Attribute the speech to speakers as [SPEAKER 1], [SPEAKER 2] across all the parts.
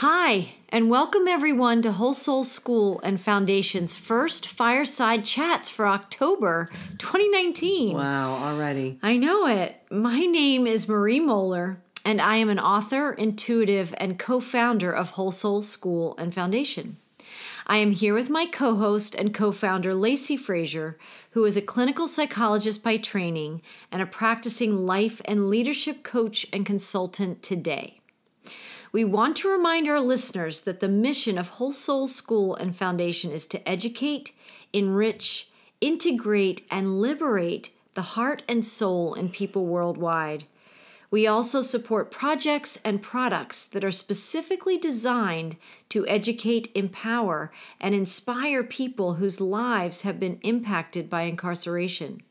[SPEAKER 1] Hi, and welcome everyone to Wholesoulschool and Foundation's first Fireside Chats for October 2019.
[SPEAKER 2] Wow, already.
[SPEAKER 1] I know it. My name is Marie Mohler, and I am an author, intuitive, and co-founder of Wholesoulschool and Foundation. I am here with my co-host and co-founder, Lacy Frazer, who is a clinical psychologist by training and a practicing life and leadership coach and consultant today. We want to remind our listeners that the mission of Wholesoulschool and Foundation is to educate, enrich, integrate, and liberate the heart and soul in people worldwide. We also support projects and products that are specifically designed to educate, empower, and inspire people whose lives have been impacted by incarceration.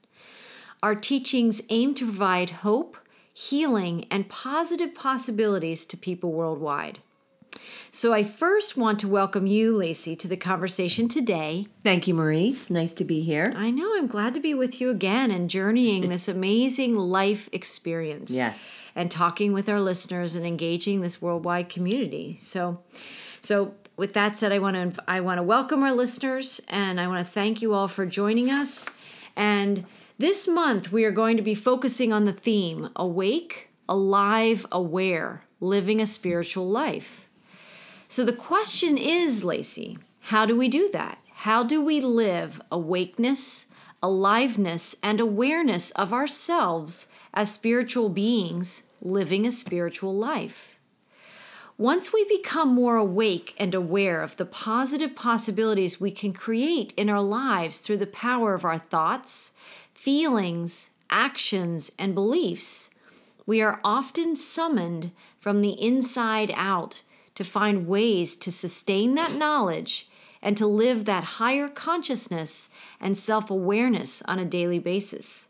[SPEAKER 1] Our teachings aim to provide hope, healing, and positive possibilities to people worldwide. So I first want to welcome you, Lacy, to the conversation today.
[SPEAKER 2] Thank you, Marie. It's nice to be here.
[SPEAKER 1] I know. I'm glad to be with you again and journeying this amazing life experience.
[SPEAKER 2] Yes.
[SPEAKER 1] And talking with our listeners and engaging this worldwide community. So with that said, I want to welcome our listeners, and I want to thank you all for joining us. And this month, we are going to be focusing on the theme, Awake, Alive, Aware, Living a Spiritual Life. So the question is, Lacy, how do we do that? How do we live awakeness, aliveness, and awareness of ourselves as spiritual beings living a spiritual life? Once we become more awake and aware of the positive possibilities we can create in our lives through the power of our thoughts, feelings, actions, and beliefs, we are often summoned from the inside out to find ways to sustain that knowledge and to live that higher consciousness and self-awareness on a daily basis.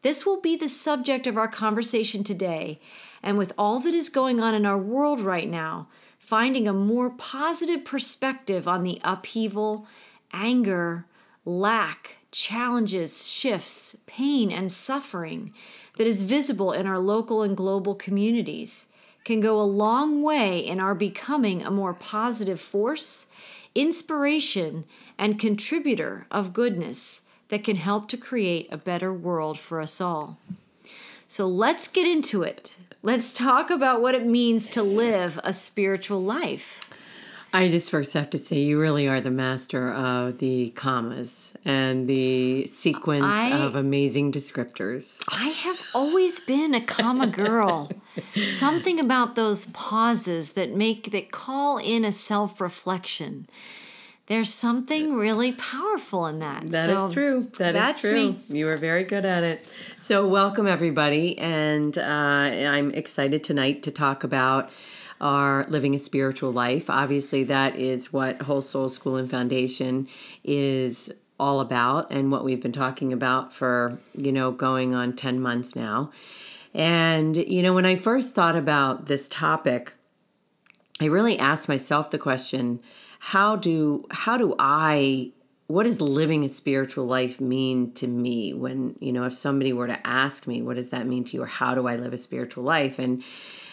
[SPEAKER 1] This will be the subject of our conversation today, and with all that is going on in our world right now, finding a more positive perspective on the upheaval, anger, lack, challenges, shifts, pain, and suffering that is visible in our local and global communities can go a long way in our becoming a more positive force, inspiration, and contributor of goodness that can help to create a better world for us all. So let's get into it. Let's talk about what it means to live a spiritual life.
[SPEAKER 2] I just first have to say you really are the master of the commas and the sequence of amazing descriptors.
[SPEAKER 1] I have always been a comma girl. Something about those pauses that call in a self-reflection. There's something really powerful in that.
[SPEAKER 2] That is true. That's true. Me. You are very good at it. So welcome, everybody. And I'm excited tonight to talk about our living a spiritual life. Obviously, that is what Wholesoulschool and Foundation is all about and what we've been talking about for, going on 10 months now. And, when I first thought about this topic, I really asked myself the question, what does living a spiritual life mean to me? When, if somebody were to ask me, what does that mean to you? Or how do I live a spiritual life?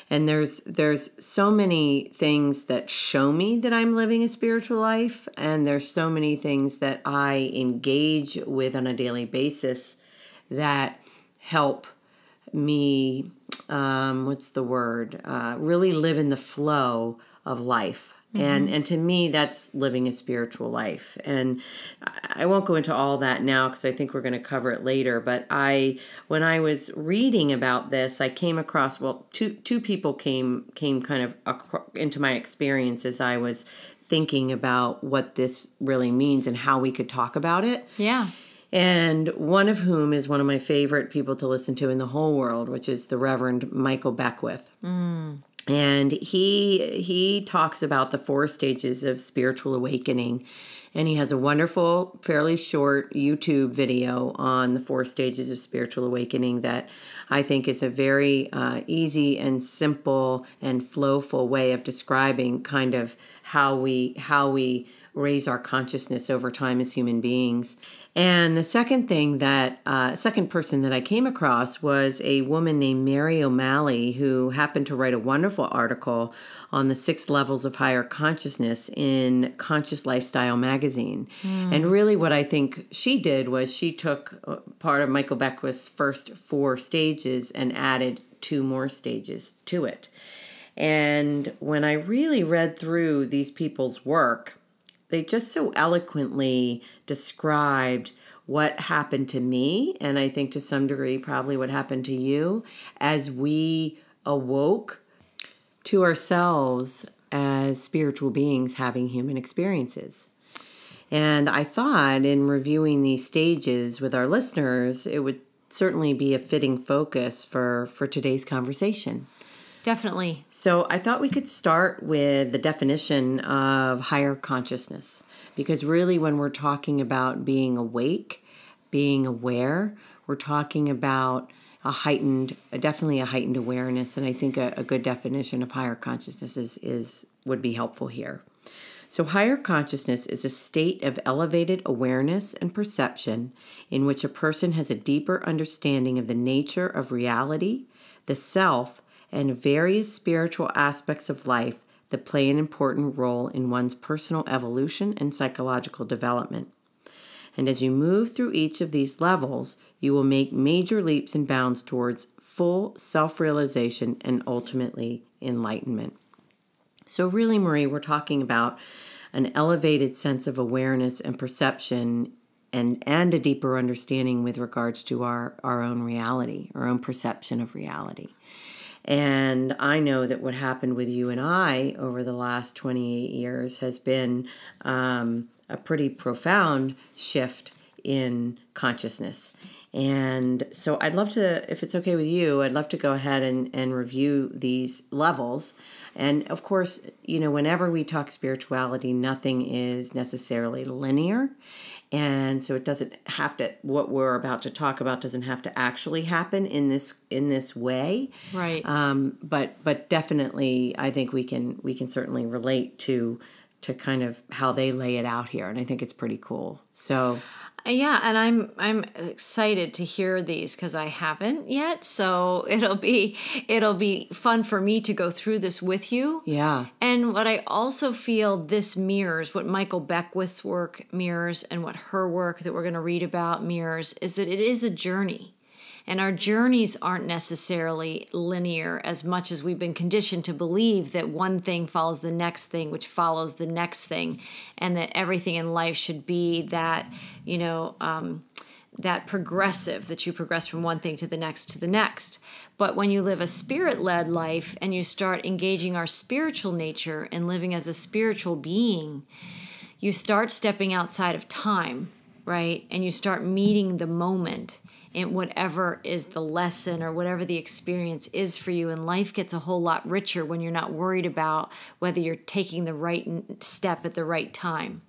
[SPEAKER 2] And there's so many things that show me that I'm living a spiritual life. And there's so many things that I engage with on a daily basis that help me, really live in the flow of life. Mm-hmm. And to me, that's living a spiritual life. And I won't go into all that now because I think we're going to cover it later. But when I was reading about this, I came across, two people came kind of into my experience as I was thinking about what this really means and how we could talk about it.
[SPEAKER 1] Yeah.
[SPEAKER 2] And one of whom is one of my favorite people to listen to in the whole world, which is the Reverend Michael Beckwith. Mm. And he talks about the 4 stages of spiritual awakening And he has a wonderful, fairly short YouTube video on the 4 stages of spiritual awakening that I think is a very easy and simple and flowful way of describing kind of how we raise our consciousness over time as human beings. And the second thing that, second person that I came across was a woman named Mary O'Malley, who happened to write a wonderful article on the 6 levels of higher consciousness in Conscious Lifestyle magazine. And really what I think she did was she took part of Michael Beckwith's first 4 stages and added 2 more stages to it. And when I really read through these people's work, they just so eloquently described what happened to me, and I think to some degree probably what happened to you, as we awoke to ourselves as spiritual beings having human experiences. And I thought in reviewing these stages with our listeners, it would certainly be a fitting focus for today's conversation.
[SPEAKER 1] Definitely.
[SPEAKER 2] So I thought we could start with the definition of higher consciousness, because really when we're talking about being awake, being aware, we're talking about definitely a heightened awareness. And I think a good definition of higher consciousness would be helpful here. So higher consciousness is a state of elevated awareness and perception in which a person has a deeper understanding of the nature of reality, the self, and various spiritual aspects of life that play an important role in one's personal evolution and psychological development. And as you move through each of these levels, you will make major leaps and bounds towards full self-realization and ultimately enlightenment. So really, Marie, we're talking about an elevated sense of awareness and perception and a deeper understanding with regards to our own reality, our own perception of reality. And I know that what happened with you and I over the last 28 years has been a pretty profound shift in consciousness. And so I'd love to, if it's okay with you, I'd love to go ahead and review these levels. And of course, whenever we talk spirituality, nothing is necessarily linear. And so it doesn't have to, what we're about to talk about doesn't have to actually happen in this way.
[SPEAKER 1] Right.
[SPEAKER 2] But definitely I think we can certainly relate to kind of how they lay it out here. And I think it's pretty cool. So
[SPEAKER 1] yeah, and I'm excited to hear these because I haven't yet. So it'll be fun for me to go through this with you.
[SPEAKER 2] Yeah.
[SPEAKER 1] And what I also feel this mirrors, what Michael Beckwith's work mirrors and what her work that we're going to read about mirrors, is that it is a journey. And our journeys aren't necessarily linear as much as we've been conditioned to believe that one thing follows the next thing, which follows the next thing, and that everything in life should be that, that progressive, that you progress from one thing to the next to the next. But when you live a spirit-led life and you start engaging our spiritual nature and living as a spiritual being, you start stepping outside of time, right? And you start meeting the moment in whatever is the lesson or whatever the experience is for you. And life gets a whole lot richer when you're not worried about whether you're taking the right step at the right time,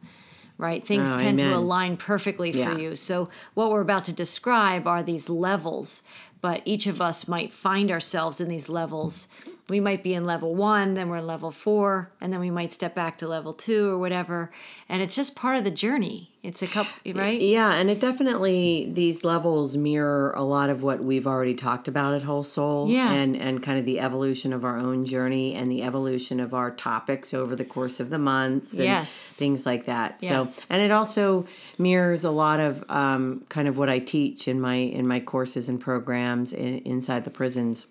[SPEAKER 1] right? Things tend to align perfectly for you. So what we're about to describe are these levels, but each of us might find ourselves in these levels. We might be in level 1, then we're in level 4, and then we might step back to level 2 or whatever. And it's just part of the journey. It's a couple, right?
[SPEAKER 2] Yeah, and it definitely, these levels mirror a lot of what we've already talked about at Whole Soul.
[SPEAKER 1] Yeah.
[SPEAKER 2] And kind of the evolution of our own journey and the evolution of our topics over the course of the months. And things like that.
[SPEAKER 1] Yes.
[SPEAKER 2] So, and it also mirrors a lot of kind of what I teach in my courses and programs inside the prisons.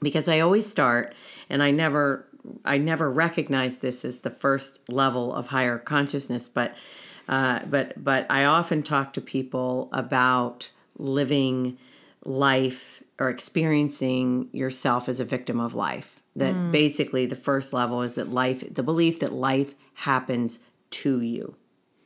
[SPEAKER 2] Because I always start, and I never recognize this as the first level of higher consciousness, but I often talk to people about living life or experiencing yourself as a victim of life. That basically the first level is that the belief that life happens to you.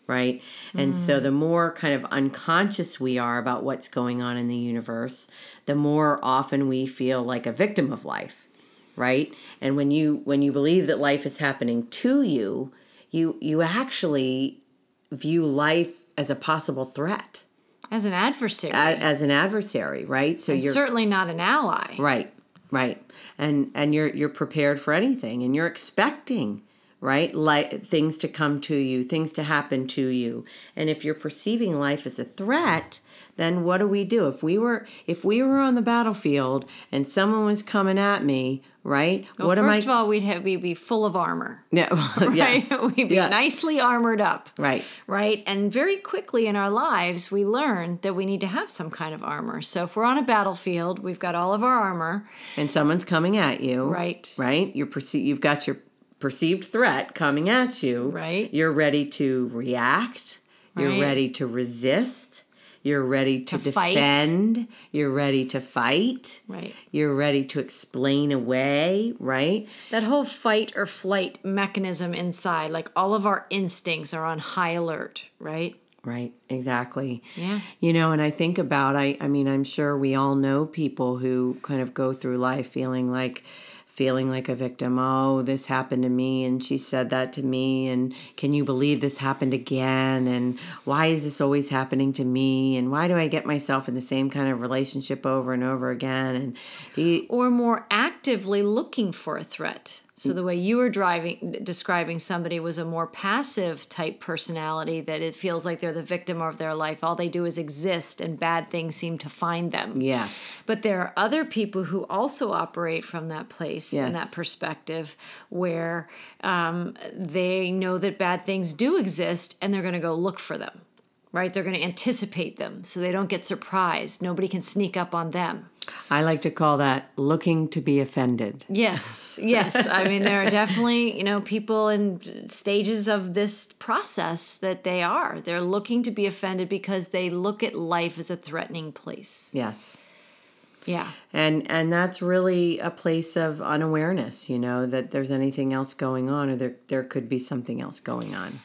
[SPEAKER 2] Right? And so the more kind of unconscious we are about what's going on in the universe, the more often we feel like a victim of life, right? And when you believe that life is happening to you, you actually view life as a possible threat.
[SPEAKER 1] As an adversary.
[SPEAKER 2] As an adversary, right? So
[SPEAKER 1] you're certainly not an ally.
[SPEAKER 2] Right. And you're prepared for anything, and you're expecting, right? Like things to come to you, things to happen to you. And if you're perceiving life as a threat, then what do we do? If we were on the battlefield and someone was coming at me, right?
[SPEAKER 1] Well, first of all, we'd be full of armor.
[SPEAKER 2] Yeah,
[SPEAKER 1] right.
[SPEAKER 2] Yes.
[SPEAKER 1] We'd be nicely armored up.
[SPEAKER 2] Right.
[SPEAKER 1] Right. And very quickly in our lives, we learn that we need to have some kind of armor. So if we're on a battlefield, we've got all of our armor,
[SPEAKER 2] and someone's coming at you.
[SPEAKER 1] Right.
[SPEAKER 2] Right. You've got your perceived threat coming at you.
[SPEAKER 1] Right.
[SPEAKER 2] You're ready to react. You're
[SPEAKER 1] Right.
[SPEAKER 2] ready to resist. You're ready to defend.
[SPEAKER 1] Fight.
[SPEAKER 2] You're ready to fight.
[SPEAKER 1] Right.
[SPEAKER 2] You're ready to explain away, right?
[SPEAKER 1] That whole fight or flight mechanism inside, like all of our instincts are on high alert, right?
[SPEAKER 2] Right, exactly.
[SPEAKER 1] Yeah.
[SPEAKER 2] And I think about, I mean, I'm sure we all know people who kind of go through life feeling like a victim. Oh, this happened to me, and she said that to me, and can you believe this happened again? And why is this always happening to me? And why do I get myself in the same kind of relationship over and over again?
[SPEAKER 1] Or more actively looking for a threat. So the way you were describing somebody was a more passive type personality, that it feels like they're the victim of their life. All they do is exist, and bad things seem to find them.
[SPEAKER 2] Yes.
[SPEAKER 1] But there are other people who also operate from that place and that perspective, where they know that bad things do exist, and they're going to go look for them. Right? They're going to anticipate them so they don't get surprised. Nobody can sneak up on them.
[SPEAKER 2] I like to call that looking to be offended.
[SPEAKER 1] Yes. I mean, there are definitely, people in stages of this process that they're looking to be offended because they look at life as a threatening place.
[SPEAKER 2] Yes.
[SPEAKER 1] Yeah.
[SPEAKER 2] And that's really a place of unawareness, that there's anything else going on, or there could be something else going on.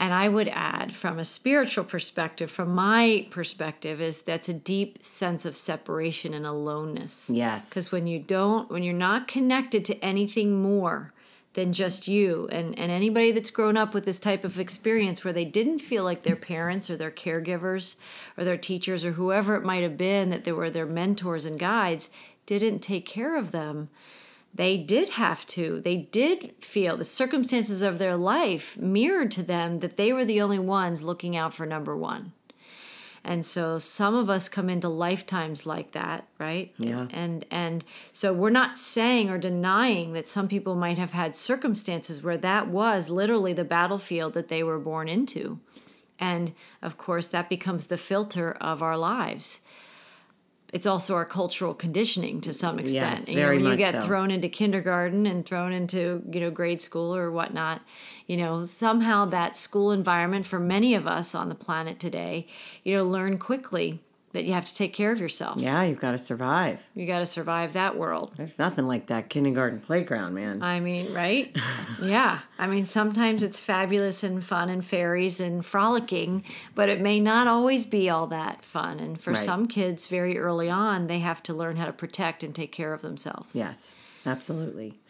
[SPEAKER 1] And I would add, from a spiritual perspective, from my perspective, is that's a deep sense of separation and aloneness.
[SPEAKER 2] Yes.
[SPEAKER 1] Because when you're not connected to anything more than just you, and anybody that's grown up with this type of experience where they didn't feel like their parents or their caregivers or their teachers or whoever it might have been, that they were their mentors and guides, didn't take care of them, they did feel the circumstances of their life mirrored to them that they were the only ones looking out for number one. And so some of us come into lifetimes like that, right?
[SPEAKER 2] Yeah.
[SPEAKER 1] And so we're not saying or denying that some people might have had circumstances where that was literally the battlefield that they were born into. And of course, that becomes the filter of our lives. It's also our cultural conditioning to some extent.
[SPEAKER 2] Yes, very much so.
[SPEAKER 1] When you get thrown into kindergarten and thrown into, grade school or whatnot, somehow that school environment for many of us on the planet today, learn quickly that you have to take care of yourself.
[SPEAKER 2] Yeah, you've got to survive.
[SPEAKER 1] You got to survive that world.
[SPEAKER 2] There's nothing like that kindergarten playground, man.
[SPEAKER 1] I mean, right? Yeah. I mean, sometimes it's fabulous and fun and fairies and frolicking, but it may not always be all that fun. And for some kids, very early on, they have to learn how to protect and take care of themselves.
[SPEAKER 2] Yes, absolutely.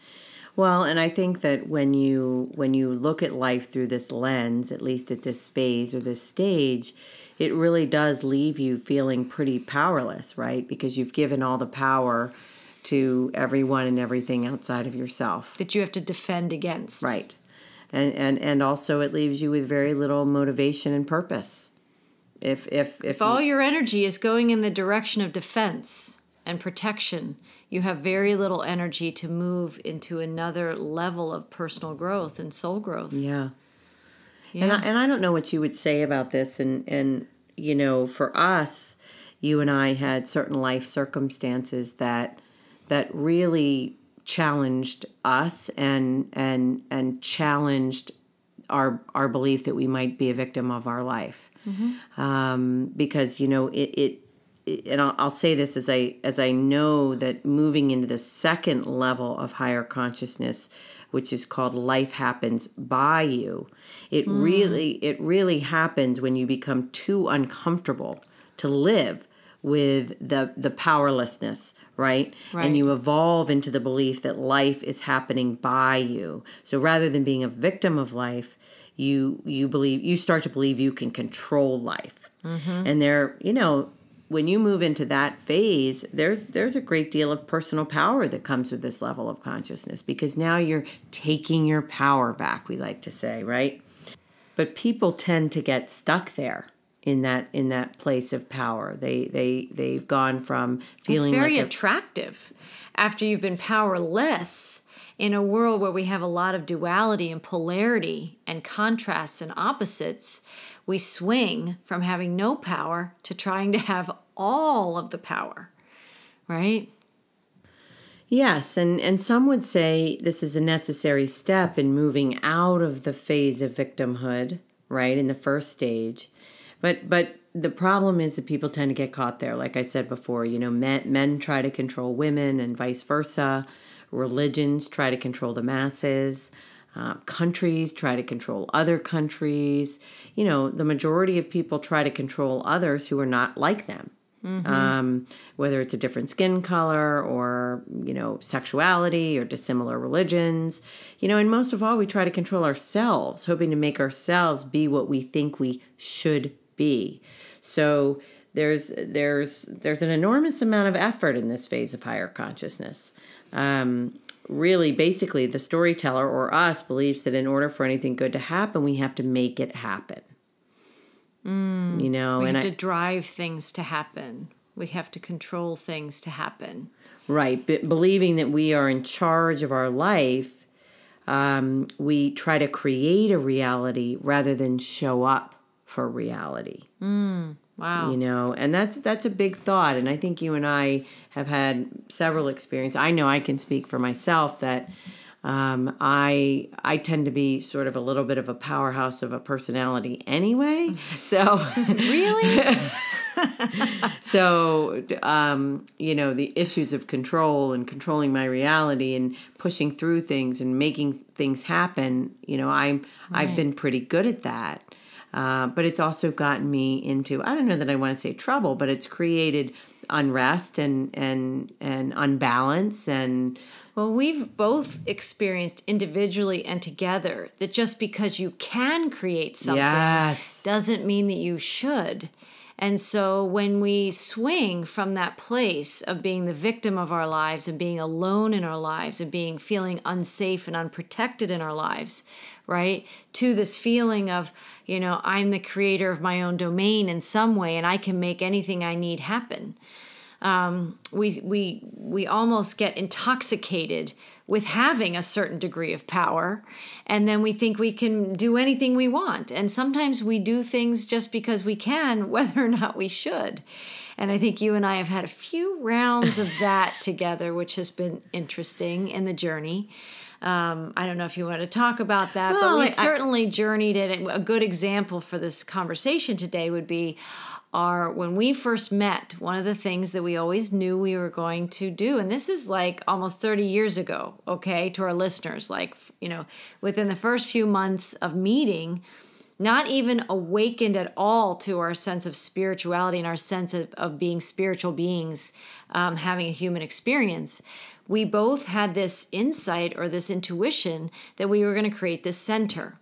[SPEAKER 2] Well, and I think that when you look at life through this lens, at least at this phase or this stage, it really does leave you feeling pretty powerless, right? Because you've given all the power to everyone and everything outside of yourself
[SPEAKER 1] that you have to defend against.
[SPEAKER 2] Right. And also it leaves you with very little motivation and purpose. If
[SPEAKER 1] all your energy is going in the direction of defense and protection, you have very little energy to move into another level of personal growth and soul growth.
[SPEAKER 2] Yeah. And I don't know what you would say about this. And for us, you and I had certain life circumstances that really challenged us and challenged our belief that we might be a victim of our life. Mm-hmm. Because and I'll say this as I know that moving into the second level of higher consciousness, which is called life happens by you. It really happens when you become too uncomfortable to live with the powerlessness, right? And you evolve into the belief that life is happening by you. So rather than being a victim of life, you start to believe you can control life. And there, when you move into that phase, there's a great deal of personal power that comes with this level of consciousness, because now you're taking your power back, we like to say, right? But people tend to get stuck there in that place of power. They've gone from feeling
[SPEAKER 1] it's very attractive after you've been powerless in a world where we have a lot of duality and polarity and contrasts and opposites. We swing from having no power to trying to have all of the power, right?
[SPEAKER 2] Yes, and some would say this is a necessary step in moving out of the phase of victimhood, right, in the first stage. But the problem is that people tend to get caught there. Like I said before, men try to control women and vice versa. Religions try to control the masses. Countries try to control other countries. The majority of people try to control others who are not like them. Whether it's a different skin color or, sexuality or dissimilar religions, and most of all, we try to control ourselves, hoping to make ourselves be what we think we should be. So there's an enormous amount of effort in this phase of higher consciousness. Really, basically, the storyteller or us believes that in order for anything good to happen, we have to make it happen.
[SPEAKER 1] We have to drive things to happen. We have to control things to happen.
[SPEAKER 2] Right. But believing that we are in charge of our life, we try to create a reality rather than show up for reality.
[SPEAKER 1] Wow.
[SPEAKER 2] And that's a big thought. And I think you and I have had several experiences. I know I can speak for myself that I tend to be sort of a little bit of a powerhouse of a personality anyway. So
[SPEAKER 1] really?
[SPEAKER 2] So, the issues of control and controlling my reality and pushing through things and making things happen, I've been pretty good at that. But it's also gotten me into, I don't know that I want to say trouble, but it's created unrest and unbalance. And
[SPEAKER 1] well, we've both experienced individually and together that just because you can create something doesn't mean that you should. And so when we swing from that place of being the victim of our lives and being alone in our lives and feeling unsafe and unprotected in our lives, right, to this feeling of, I'm the creator of my own domain in some way and I can make anything I need happen. We almost get intoxicated with having a certain degree of power, and then we think we can do anything we want. And sometimes we do things just because we can, whether or not we should. And I think you and I have had a few rounds of that together, which has been interesting in the journey. I don't know if you want to talk about that, but we certainly journeyed it. A good example for this conversation today would be when we first met, one of the things that we always knew we were going to do, and this is like almost 30 years ago, okay, to our listeners, within the first few months of meeting, not even awakened at all to our sense of spirituality and our sense of being spiritual beings, having a human experience, we both had this insight or this intuition that we were going to create this center.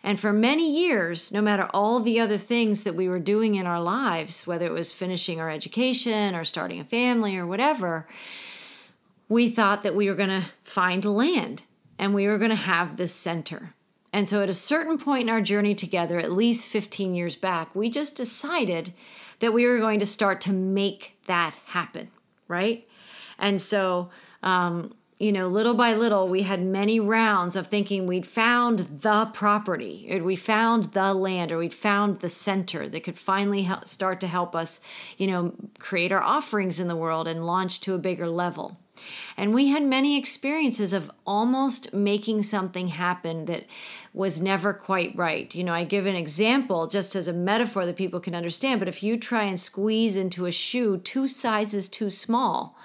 [SPEAKER 1] And for many years, no matter all the other things that we were doing in our lives, whether it was finishing our education or starting a family or whatever, we thought that we were going to find land and we were going to have this center. And so at a certain point in our journey together, at least 15 years back, we just decided that we were going to start to make that happen, right? And so, little by little, we had many rounds of thinking we'd found the property, or we found the land, or we'd found the center that could finally start to help us, create our offerings in the world and launch to a bigger level. And we had many experiences of almost making something happen that was never quite right. I give an example just as a metaphor that people can understand, but if you try and squeeze into a shoe 2 sizes too small,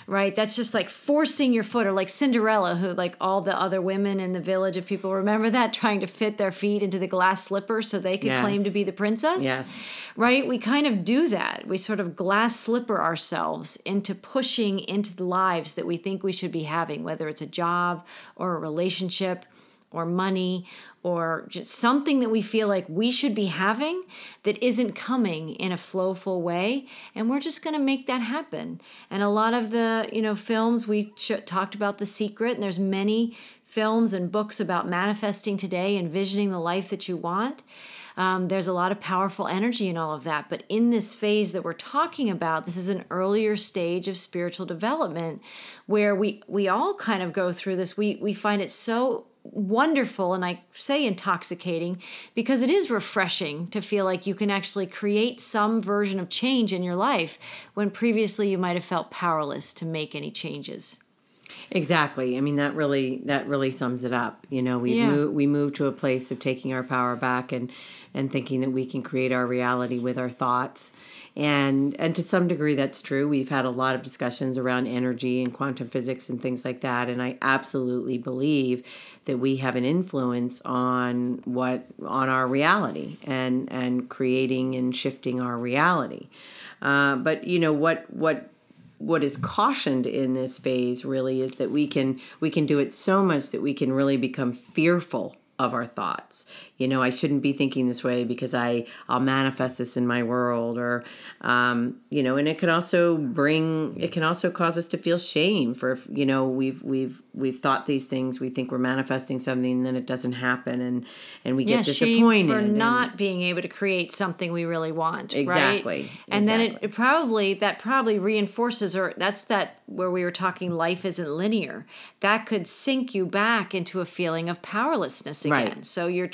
[SPEAKER 1] right? That's just like forcing your foot, or like Cinderella, who like all the other women in the village, if people remember that, trying to fit their feet into the glass slipper so they could claim to be the princess.
[SPEAKER 2] Yes.
[SPEAKER 1] Right? We kind of do that. We sort of glass slipper ourselves into pushing into the lives that we think we should be having, whether it's a job or a relationship or money or just something that we feel like we should be having that isn't coming in a flowful way. And we're just going to make that happen. And a lot of the, films, we talked about The Secret, and there's many films and books about manifesting today, envisioning the life that you want. There's a lot of powerful energy in all of that. But in this phase that we're talking about, this is an earlier stage of spiritual development where we all kind of go through this. We find it so wonderful, and I say intoxicating, because it is refreshing to feel like you can actually create some version of change in your life when previously you might have felt powerless to make any changes.
[SPEAKER 2] Exactly. I mean, that really sums it up. We move to a place of taking our power back and thinking that we can create our reality with our thoughts. And to some degree, that's true. We've had a lot of discussions around energy and quantum physics and things like that. And I absolutely believe that we have an influence on our reality and creating and shifting our reality. But what is cautioned in this phase really is that we can do it so much that we can really become fearful of our thoughts. I shouldn't be thinking this way because I'll manifest this in my world, or and it can also cause us to feel shame for we've thought these things, we think we're manifesting something, and then it doesn't happen, and we get disappointed
[SPEAKER 1] for not being able to create something we really want.
[SPEAKER 2] Exactly.
[SPEAKER 1] Right? And then it probably reinforces, or that's that where we were talking life isn't linear. That could sink you back into a feeling of powerlessness again.
[SPEAKER 2] Right.
[SPEAKER 1] So you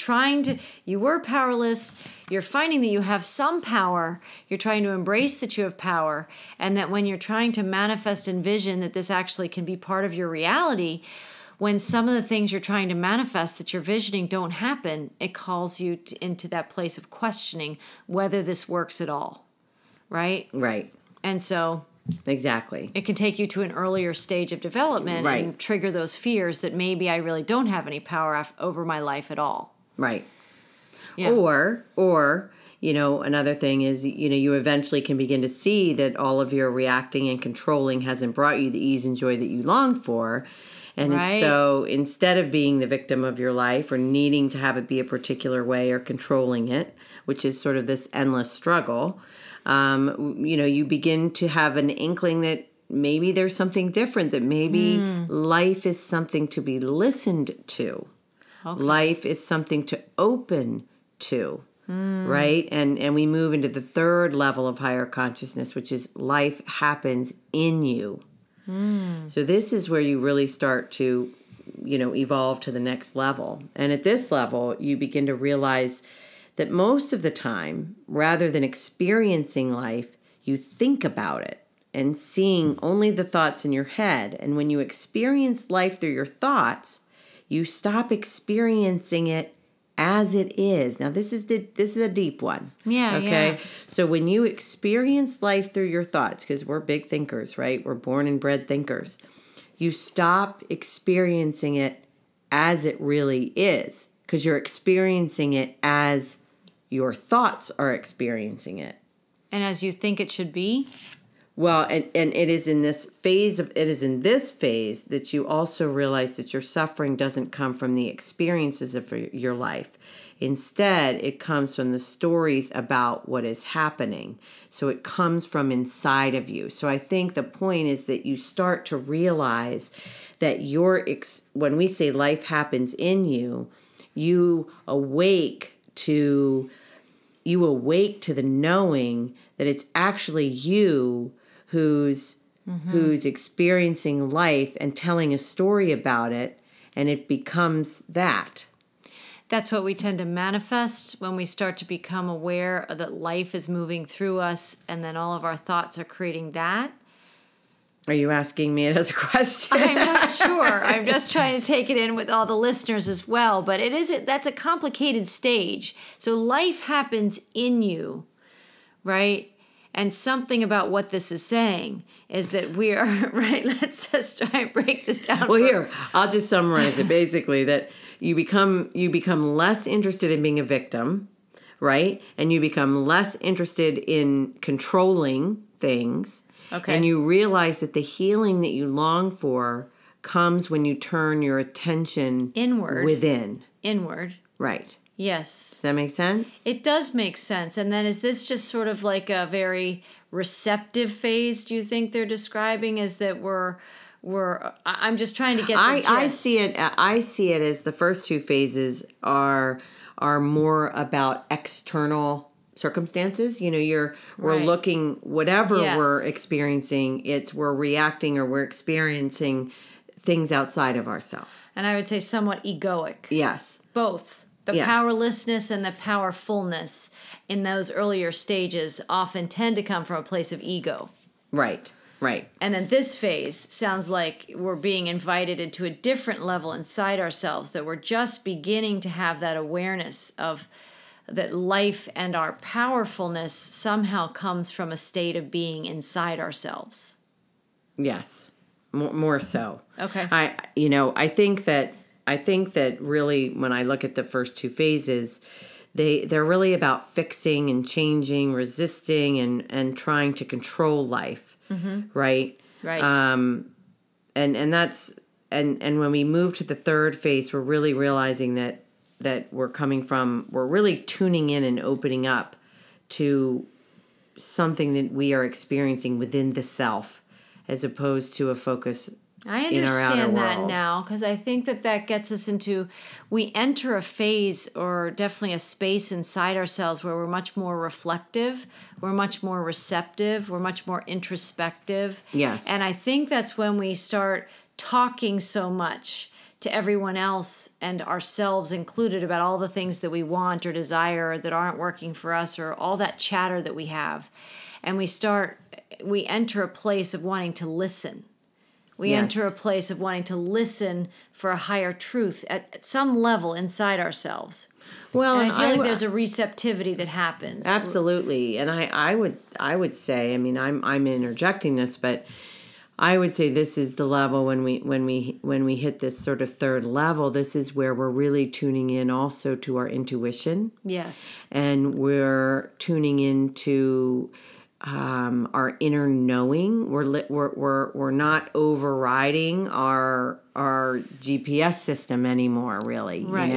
[SPEAKER 1] were powerless, you're finding that you have some power, you're trying to embrace that you have power, and that when you're trying to manifest and vision that this actually can be part of your reality, when some of the things you're trying to manifest that you're visioning don't happen, it calls you into that place of questioning whether this works at all, right?
[SPEAKER 2] Right.
[SPEAKER 1] And so
[SPEAKER 2] exactly,
[SPEAKER 1] it can take you to an earlier stage of development, right, and trigger those fears that maybe I really don't have any power over my life at all.
[SPEAKER 2] Right.
[SPEAKER 1] Yeah.
[SPEAKER 2] Or another thing is, you eventually can begin to see that all of your reacting and controlling hasn't brought you the ease and joy that you longed for. And
[SPEAKER 1] right.
[SPEAKER 2] So instead of being the victim of your life or needing to have it be a particular way or controlling it, which is sort of this endless struggle, you begin to have an inkling that maybe there's something different, that maybe life is something to be listened to. Okay. Life is something to open to, right? And we move into the third level of higher consciousness, which is life happens in you. So this is where you really start to, evolve to the next level. And at this level, you begin to realize that most of the time, rather than experiencing life, you think about it and seeing only the thoughts in your head. And when you experience life through your thoughts, you stop experiencing it as it is. Now, this is a deep one.
[SPEAKER 1] Yeah.
[SPEAKER 2] Okay.
[SPEAKER 1] Yeah.
[SPEAKER 2] So when you experience life through your thoughts, because we're big thinkers, right? We're born and bred thinkers. You stop experiencing it as it really is, because you're experiencing it as your thoughts are experiencing it.
[SPEAKER 1] And as you think it should be.
[SPEAKER 2] Well, and it is in this phase that you also realize that your suffering doesn't come from the experiences of your life. Instead, it comes from the stories about what is happening. So it comes from inside of you. So I think the point is that you start to realize that when we say life happens in you, you awake to the knowing that it's actually you who's experiencing life and telling a story about it, and it becomes that.
[SPEAKER 1] That's what we tend to manifest when we start to become aware that life is moving through us, and then all of our thoughts are creating that.
[SPEAKER 2] Are you asking me it as a question?
[SPEAKER 1] I'm not sure. I'm just trying to take it in with all the listeners as well. But that's a complicated stage. So life happens in you, right? And something about what this is saying is that we are, right, let's just try and break this down.
[SPEAKER 2] Well, here, I'll just summarize it. Basically, that you become less interested in being a victim, right? And you become less interested in controlling things.
[SPEAKER 1] Okay.
[SPEAKER 2] And you realize that the healing that you long for comes when you turn your attention within.
[SPEAKER 1] Inward.
[SPEAKER 2] Right.
[SPEAKER 1] Yes.
[SPEAKER 2] Does that make sense?
[SPEAKER 1] It does make sense. And then is this just sort of like a very receptive phase, do you think they're describing? Is that I'm just trying to get the gist.
[SPEAKER 2] I see it as the first two phases are more about external circumstances. We're looking, whatever we're experiencing, we're reacting or we're experiencing things outside of ourselves.
[SPEAKER 1] And I would say somewhat egoic.
[SPEAKER 2] Yes.
[SPEAKER 1] Both. The powerlessness and the powerfulness in those earlier stages often tend to come from a place of ego.
[SPEAKER 2] Right.
[SPEAKER 1] And then this phase sounds like we're being invited into a different level inside ourselves, that we're just beginning to have that awareness of that life and our powerfulness somehow comes from a state of being inside ourselves.
[SPEAKER 2] Yes, more so.
[SPEAKER 1] Okay.
[SPEAKER 2] I think that really when I look at the first two phases, they're really about fixing and changing, resisting and trying to control life. Mm-hmm. Right. And that's and when we move to the third phase, we're really realizing that we're really tuning in and opening up to something that we are experiencing within the self, as opposed to a focus
[SPEAKER 1] I understand that now, because I think that gets us into, we enter a phase or definitely a space inside ourselves where we're much more reflective, we're much more receptive, we're much more introspective.
[SPEAKER 2] Yes.
[SPEAKER 1] And I think that's when we start talking so much to everyone else and ourselves included about all the things that we want or desire that aren't working for us, or all that chatter that we have. And we enter a place of wanting to listen. We enter a place of wanting to listen for a higher truth at some level inside ourselves. Well, and I feel like there's a receptivity that happens.
[SPEAKER 2] Absolutely. And I would say, I mean, I'm interjecting this, but I would say this is the level when we hit this sort of third level. This is where we're really tuning in also to our intuition.
[SPEAKER 1] Yes.
[SPEAKER 2] And we're tuning into our inner knowing. We're not overriding our GPS system anymore, really.
[SPEAKER 1] Right.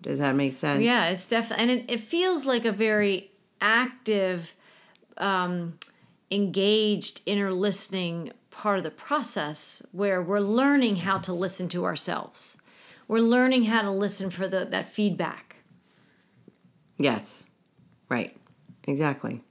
[SPEAKER 2] Does that make sense?
[SPEAKER 1] Yeah, it's definitely, and it feels like a very active, engaged inner listening part of the process, where we're learning how to listen to ourselves. We're learning how to listen for that feedback.
[SPEAKER 2] Yes. Right. Exactly.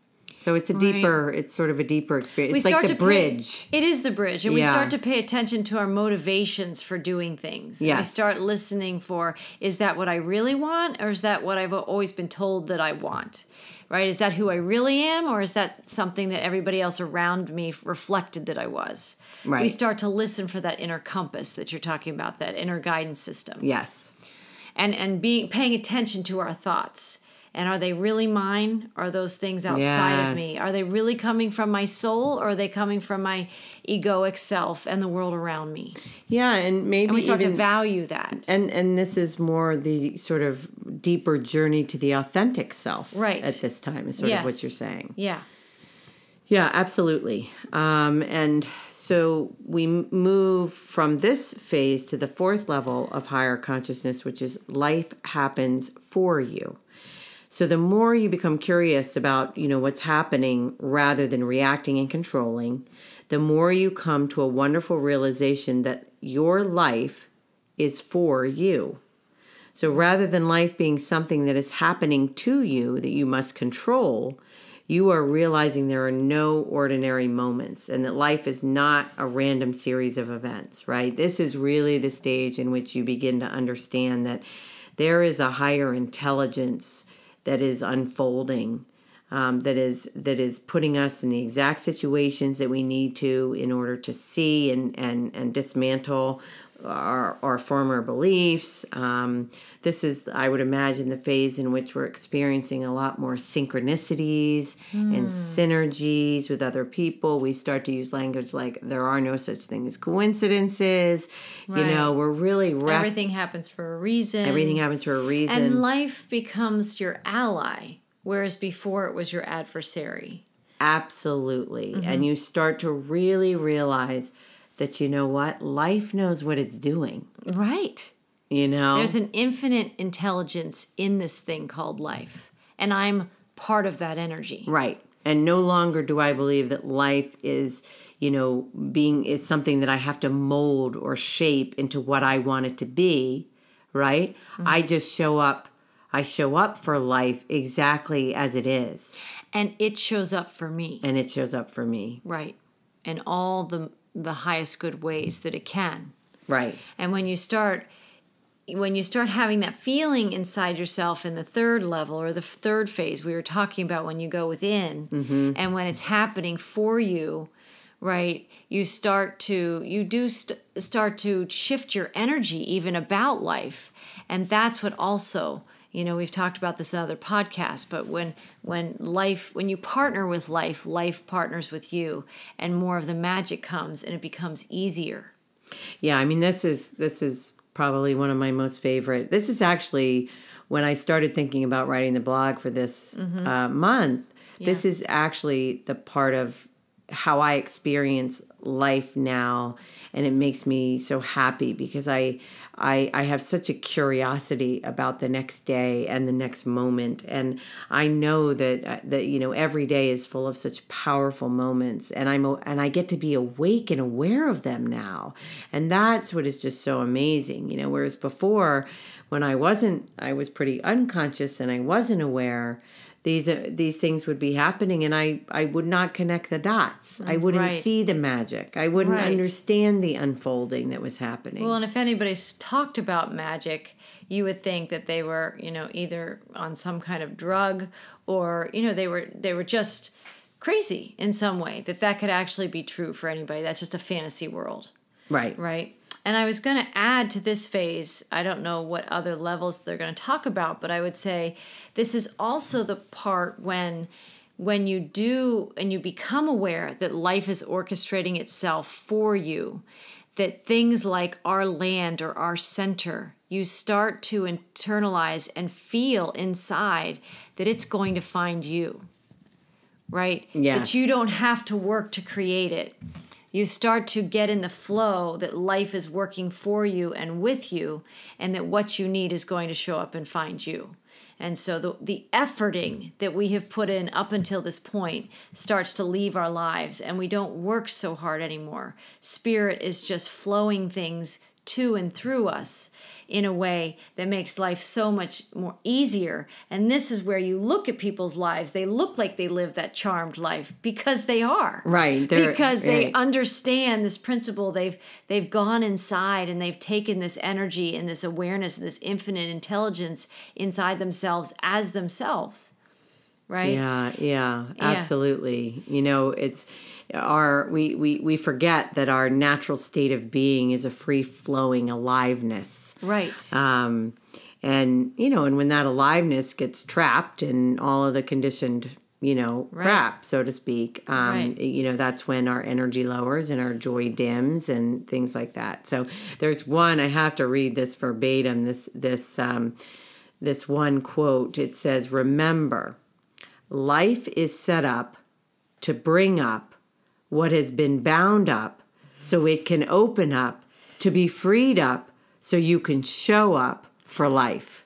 [SPEAKER 2] So it's it's sort of a deeper experience. It's like the bridge.
[SPEAKER 1] It is the bridge. And we start to pay attention to our motivations for doing things.
[SPEAKER 2] Yes.
[SPEAKER 1] We start listening for, is that what I really want? Or is that what I've always been told that I want? Right? Is that who I really am? Or is that something that everybody else around me reflected that I was?
[SPEAKER 2] Right.
[SPEAKER 1] We start to listen for that inner compass that you're talking about, that inner guidance system.
[SPEAKER 2] Yes.
[SPEAKER 1] And paying attention to our thoughts. And are they really mine? Are those things outside of me? Are they really coming from my soul, or are they coming from my egoic self and the world around me?
[SPEAKER 2] Yeah, and maybe
[SPEAKER 1] we start to value that.
[SPEAKER 2] And this is more the sort of deeper journey to the authentic self at this time, is sort of what you're saying.
[SPEAKER 1] Yeah.
[SPEAKER 2] Yeah, absolutely. And so we move from this phase to the fourth level of higher consciousness, which is life happens for you. So the more you become curious about, what's happening rather than reacting and controlling, the more you come to a wonderful realization that your life is for you. So rather than life being something that is happening to you that you must control, you are realizing there are no ordinary moments, and that life is not a random series of events, right? This is really the stage in which you begin to understand that there is a higher intelligence that is unfolding, that is putting us in the exact situations that we need to in order to see and dismantle our former beliefs. This is, I would imagine, the phase in which we're experiencing a lot more synchronicities and synergies with other people. We start to use language like, there are no such thing as coincidences. Right. We're really...
[SPEAKER 1] Everything happens for a reason.
[SPEAKER 2] Everything happens for a reason.
[SPEAKER 1] And life becomes your ally, whereas before it was your adversary.
[SPEAKER 2] Absolutely. Mm-hmm. And you start to really realize that, you know what, life knows what it's doing.
[SPEAKER 1] Right.
[SPEAKER 2] You know?
[SPEAKER 1] There's an infinite intelligence in this thing called life. And I'm part of that energy.
[SPEAKER 2] Right. And no longer do I believe that life is, is something that I have to mold or shape into what I want it to be, right? Mm-hmm. I just show up. I show up for life exactly as it is.
[SPEAKER 1] And it shows up for me.
[SPEAKER 2] And it shows up for me.
[SPEAKER 1] Right. In all the highest good ways that it can.
[SPEAKER 2] Right.
[SPEAKER 1] And when you start having that feeling inside yourself in the third level or the third phase we were talking about, when you go within, mm-hmm. and when it's happening for you, right, you start to shift your energy even about life. And that's what also, we've talked about this in other podcasts, but when you partner with life, life partners with you, and more of the magic comes and it becomes easier.
[SPEAKER 2] Yeah, I mean, this is probably one of my most favorite. This is actually when I started thinking about writing the blog for this mm-hmm. Month. Yeah. This is actually the part of how I experience life now, and it makes me so happy because I have such a curiosity about the next day and the next moment, and I know that every day is full of such powerful moments, and I get to be awake and aware of them now, and that's what is just so amazing. Whereas before, when I was pretty unconscious and I wasn't aware. These things would be happening, and I would not connect the dots. I wouldn't see the magic. I wouldn't understand the unfolding that was happening.
[SPEAKER 1] Well, and if anybody's talked about magic, you would think that they were, either on some kind of drug or, they were just crazy in some way, that could actually be true for anybody. That's just a fantasy world.
[SPEAKER 2] Right.
[SPEAKER 1] Right. And I was going to add to this phase, I don't know what other levels they're going to talk about, but I would say this is also the part when you do and you become aware that life is orchestrating itself for you, that things like our land or our center, you start to internalize and feel inside that it's going to find you, right?
[SPEAKER 2] Yes.
[SPEAKER 1] That you don't have to work to create it. You start to get in the flow that life is working for you and with you, and that what you need is going to show up and find you. And so the efforting that we have put in up until this point starts to leave our lives, and we don't work so hard anymore. Spirit is just flowing things to and through us in a way that makes life so much more easier. And this is where you look at people's lives. They look like they live that charmed life because they are.
[SPEAKER 2] Right.
[SPEAKER 1] Because they understand this principle. They've gone inside and they've taken this energy and this awareness and this infinite intelligence inside themselves as themselves. Right?
[SPEAKER 2] Yeah, absolutely. It's we forget that our natural state of being is a free-flowing aliveness.
[SPEAKER 1] Right.
[SPEAKER 2] And when that aliveness gets trapped in all of the conditioned, crap, so to speak, that's when our energy lowers and our joy dims and things like that. So there's one, I have to read this verbatim, this one quote. It says, "Remember, life is set up to bring up what has been bound up so it can open up, to be freed up so you can show up for life."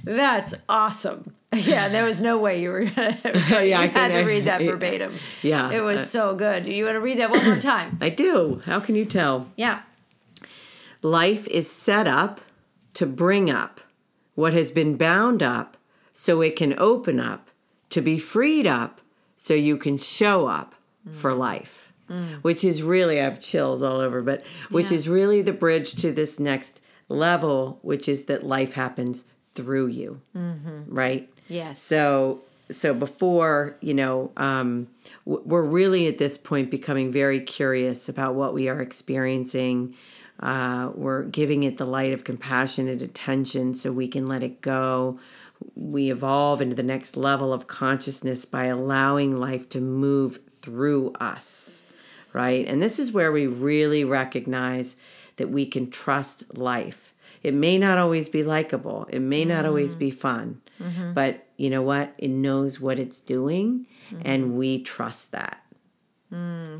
[SPEAKER 1] That's awesome. Yeah, there was no way you were going to had to read that verbatim.
[SPEAKER 2] Yeah.
[SPEAKER 1] It was so good. You want to read that one more time?
[SPEAKER 2] I do. How can you tell?
[SPEAKER 1] Yeah.
[SPEAKER 2] Life is set up to bring up what has been bound up so it can open up, to be freed up so you can show up for life, which is really, I have chills all over, but which is really the bridge to this next level, which is that life happens through you, right?
[SPEAKER 1] Yes.
[SPEAKER 2] So before, we're really at this point becoming very curious about what we are experiencing. We're giving it the light of compassionate attention so we can let it go. We evolve into the next level of consciousness by allowing life to move through us, right? And this is where we really recognize that we can trust life. It may not always be likable. It may not always be fun. But you know what? It knows what it's doing, and we trust that.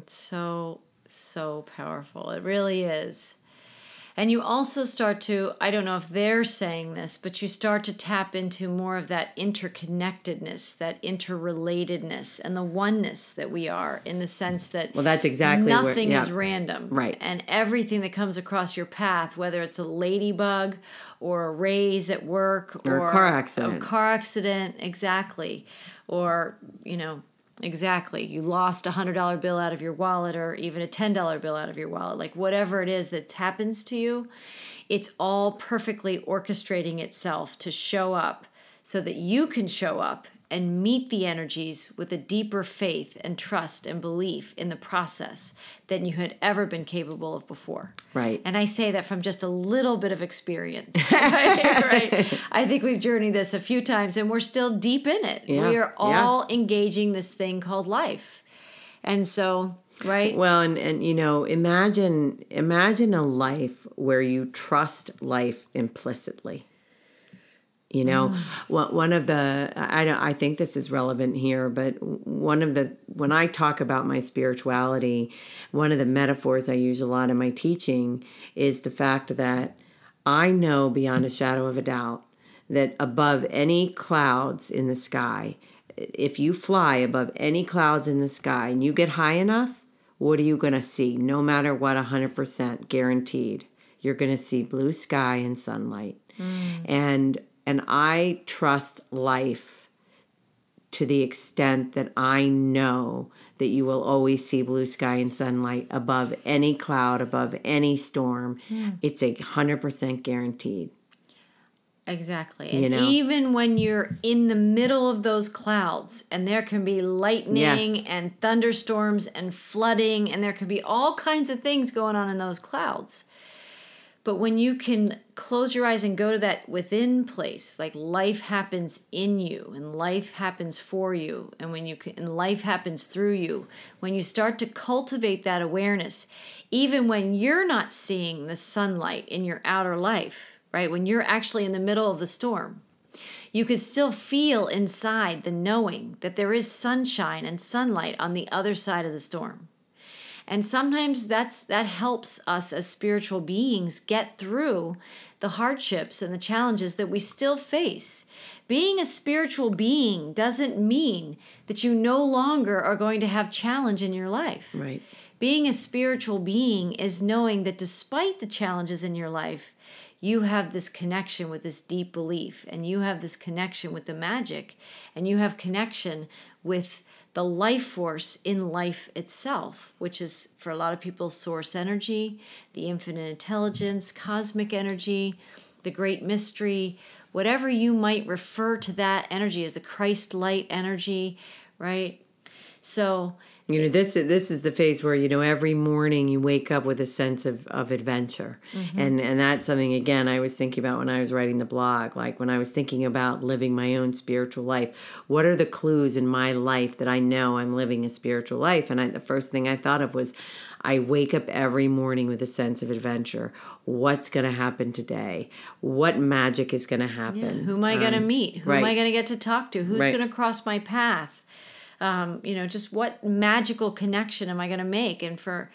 [SPEAKER 1] So So powerful. It really is. And you also start to, I don't know if they're saying this, but you start to tap into more of that interconnectedness, that interrelatedness, and the oneness that we are, in the sense that
[SPEAKER 2] that's exactly
[SPEAKER 1] nothing is random.
[SPEAKER 2] Right.
[SPEAKER 1] And everything that comes across your path, whether it's a ladybug or a raise at work or
[SPEAKER 2] a car accident.
[SPEAKER 1] Exactly. Or, exactly. You lost a $100 bill out of your wallet, or even a $10 bill out of your wallet. Like whatever it is that happens to you, it's all perfectly orchestrating itself to show up so that you can show up and meet the energies with a deeper faith and trust and belief in the process than you had ever been capable of before.
[SPEAKER 2] Right.
[SPEAKER 1] And I say that from just a little bit of experience. Right? I think we've journeyed this a few times and we're still deep in it.
[SPEAKER 2] Yeah.
[SPEAKER 1] We are all engaging this thing called life. And so, right?
[SPEAKER 2] Well, and imagine a life where you trust life implicitly. One of the, I think this is relevant here, but when I talk about my spirituality, one of the metaphors I use a lot in my teaching is the fact that I know beyond a shadow of a doubt that above any clouds in the sky, if you fly above any clouds in the sky and you get high enough, what are you going to see? No matter what, 100% guaranteed, you're going to see blue sky and sunlight. And I trust life to the extent that I know that you will always see blue sky and sunlight above any cloud, above any storm. It's 100% guaranteed.
[SPEAKER 1] Exactly. And even when you're in the middle of those clouds, and there can be lightning and thunderstorms and flooding, and there can be all kinds of things going on in those clouds. But when you can close your eyes and go to that within place, like life happens in you and life happens for you, and life happens through you, when you start to cultivate that awareness, even when you're not seeing the sunlight in your outer life, right? When you're actually in the middle of the storm, you could still feel inside the knowing that there is sunshine and sunlight on the other side of the storm. And sometimes that helps us as spiritual beings get through the hardships and the challenges that we still face. Being a spiritual being doesn't mean that you no longer are going to have challenge in your life.
[SPEAKER 2] Right.
[SPEAKER 1] Being a spiritual being is knowing that despite the challenges in your life, you have this connection with this deep belief, and you have this connection with the magic, and you have connection with the life force in life itself, which is, for a lot of people, source energy, the infinite intelligence, cosmic energy, the great mystery, whatever you might refer to that energy as, the Christ light energy, right? So
[SPEAKER 2] this is the phase where, every morning you wake up with a sense of adventure. And that's something, again, I was thinking about when I was writing the blog, like when I was thinking about living my own spiritual life. What are the clues in my life that I know I'm living a spiritual life? And the first thing I thought of was, I wake up every morning with a sense of adventure. What's going to happen today? What magic is going to happen?
[SPEAKER 1] Yeah. Who am I going to meet? Who am I going to get to talk to? Who's going to cross my path? Just what magical connection am I going to make? And for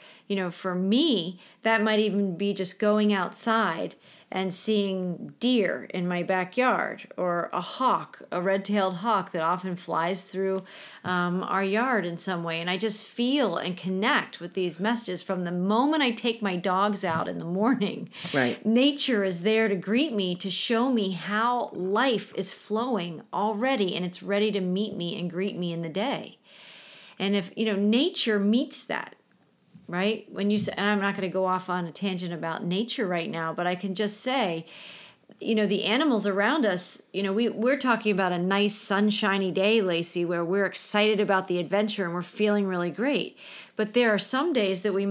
[SPEAKER 1] me, that might even be just going outside and seeing deer in my backyard, or a hawk, a red-tailed hawk that often flies through our yard in some way. And I just feel and connect with these messages from the moment I take my dogs out in the morning.
[SPEAKER 2] Right.
[SPEAKER 1] Nature is there to greet me, to show me how life is flowing already, and it's ready to meet me and greet me in the day. And if, nature meets that, right? When you say, and I'm not going to go off on a tangent about nature right now, but I can just say, the animals around us, we're talking about a nice sunshiny day, Lacy, where we're excited about the adventure and we're feeling really great. But there are some days that we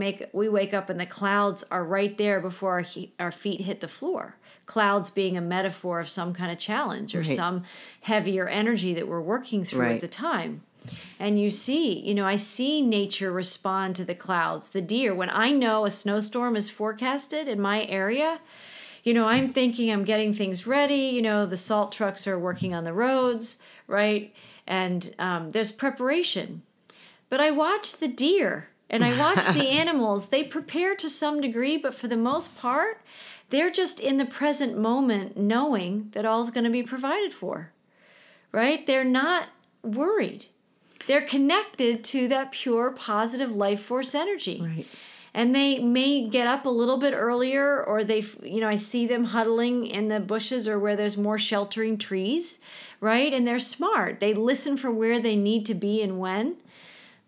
[SPEAKER 1] wake up and the clouds are right there before our feet hit the floor. Clouds being a metaphor of some kind of challenge or some heavier energy that we're working through at the time. And you see, I see nature respond to the clouds, the deer. When I know a snowstorm is forecasted in my area, I'm thinking I'm getting things ready. The salt trucks are working on the roads, right? And there's preparation. But I watch the deer And I watch the animals. They prepare to some degree, but for the most part, they're just in the present moment knowing that all's going to be provided for, right? They're not worried. They're connected to that pure, positive life force energy.
[SPEAKER 2] Right.
[SPEAKER 1] And they may get up a little bit earlier, or I see them huddling in the bushes or where there's more sheltering trees, right? And they're smart. They listen for where they need to be and when,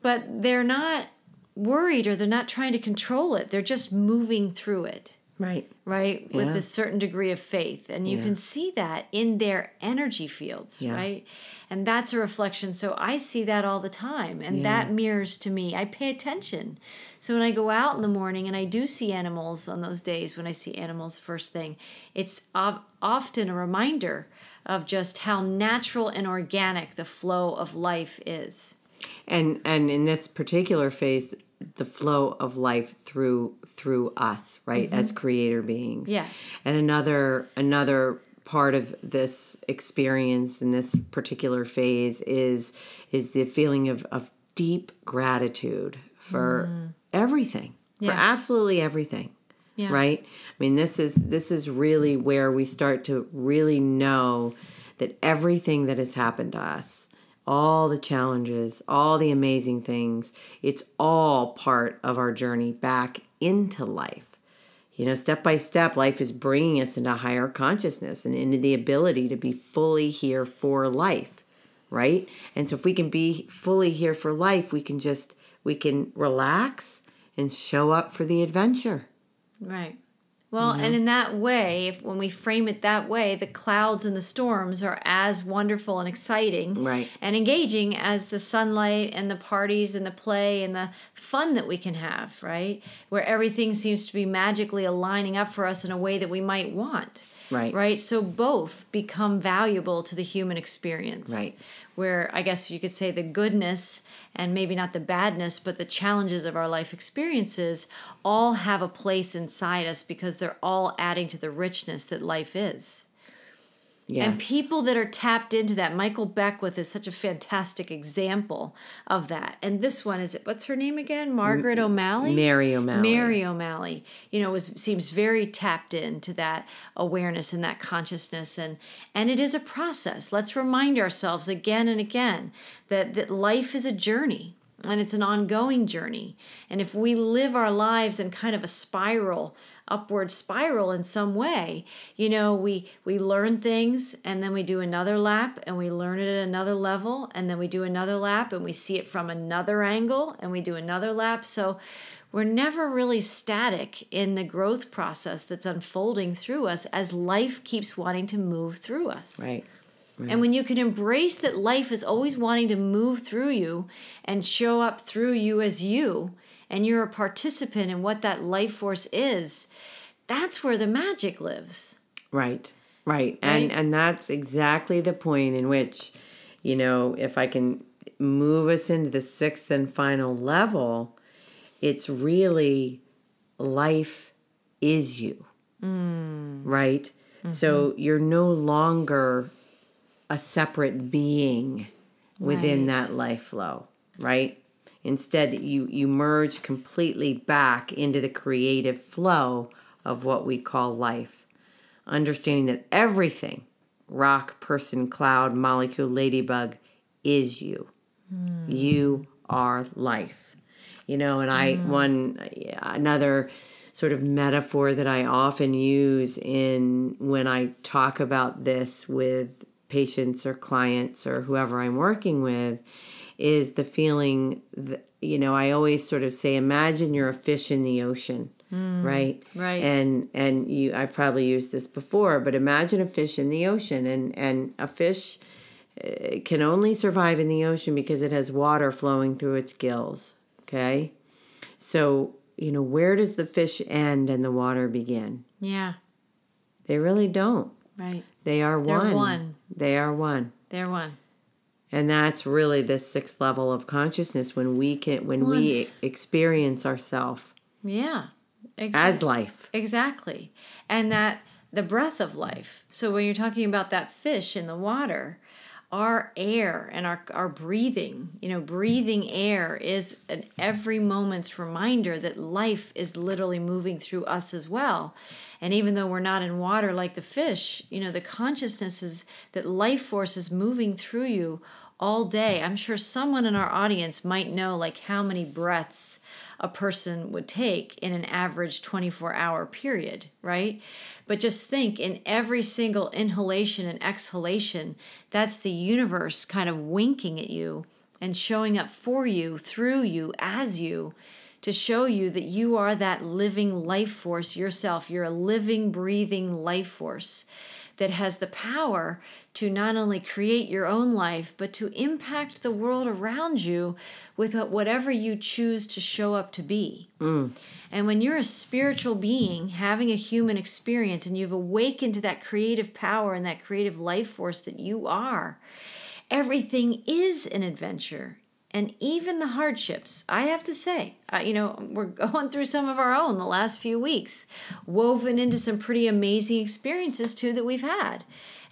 [SPEAKER 1] but they're not worried or they're not trying to control it. They're just moving through it.
[SPEAKER 2] Right.
[SPEAKER 1] Right? With a certain degree of faith. And you can see that in their energy fields, right? And that's a reflection. So I see that all the time. And that mirrors to me. I pay attention. So when I go out in the morning and I do see animals on those days, when I see animals first thing, it's often a reminder of just how natural and organic the flow of life is.
[SPEAKER 2] And in this particular phase, the flow of life through us, right, as creator beings.
[SPEAKER 1] Yes.
[SPEAKER 2] And another part of this experience in this particular phase is the feeling of deep gratitude for everything, for absolutely everything. Yeah. Right? I mean, this is really where we start to really know that everything that has happened to us, all the challenges, all the amazing things, it's all part of our journey back into life. Step by step, life is bringing us into higher consciousness and into the ability to be fully here for life, right? And so if we can be fully here for life, we can relax and show up for the adventure.
[SPEAKER 1] Right. Well, and in that way, when we frame it that way, the clouds and the storms are as wonderful and exciting and engaging as the sunlight and the parties and the play and the fun that we can have, right? Where everything seems to be magically aligning up for us in a way that we might want. Right. So both become valuable to the human experience. Right. Where I guess you could say the goodness and maybe not the badness, but the challenges of our life experiences all have a place inside us because they're all adding to the richness that life is. Yes. And people that are tapped into that, Michael Beckwith is such a fantastic example of that. And this one is, what's her name again? Margaret O'Malley?
[SPEAKER 2] Mary O'Malley.
[SPEAKER 1] Mary O'Malley. Seems very tapped into that awareness and that consciousness. And it is a process. Let's remind ourselves again and again that life is a journey. And it's an ongoing journey. And if we live our lives in kind of a upward spiral in some way, we learn things and then we do another lap and we learn it at another level and then we do another lap and we see it from another angle and we do another lap. So we're never really static in the growth process that's unfolding through us as life keeps wanting to move through us.
[SPEAKER 2] Right.
[SPEAKER 1] And when you can embrace that life is always wanting to move through you and show up through you as you, and you're a participant in what that life force is, that's where the magic lives.
[SPEAKER 2] Right. And that's exactly the point in which, if I can move us into the sixth and final level, it's really life is you. Right? Mm-hmm. So you're no longer a separate being within that life flow, right? Instead, you merge completely back into the creative flow of what we call life, understanding that everything, rock, person, cloud, molecule, ladybug, is you. You are life. And another sort of metaphor that I often use when I talk about this with patients or clients or whoever I'm working with is the feeling that, I always sort of say, imagine you're a fish in the ocean, right?
[SPEAKER 1] Right.
[SPEAKER 2] And I've probably used this before, but imagine a fish in the ocean and a fish can only survive in the ocean because it has water flowing through its gills. Okay. So, where does the fish end and the water begin?
[SPEAKER 1] Yeah.
[SPEAKER 2] They really don't.
[SPEAKER 1] Right.
[SPEAKER 2] They are one.
[SPEAKER 1] They're one.
[SPEAKER 2] They are one.
[SPEAKER 1] They're one.
[SPEAKER 2] And that's really the sixth level of consciousness when we experience ourselves.
[SPEAKER 1] Yeah.
[SPEAKER 2] Exactly. As life.
[SPEAKER 1] Exactly. And that the breath of life. So when you're talking about that fish in the water, our air and our breathing, breathing air is an every moment's reminder that life is literally moving through us as well. And even though we're not in water like the fish, the consciousness is that life force is moving through you all day. I'm sure someone in our audience might know like how many breaths a person would take in an average 24-hour period, right? But just think, in every single inhalation and exhalation, that's the universe kind of winking at you and showing up for you, through you, as you, to show you that you are that living life force yourself. You're a living, breathing life force that has the power to not only create your own life, but to impact the world around you with whatever you choose to show up to be. And when you're a spiritual being having a human experience and you've awakened to that creative power and that creative life force that you are, everything is an adventure. And even the hardships, I have to say, we're going through some of our own the last few weeks, woven into some pretty amazing experiences too that we've had.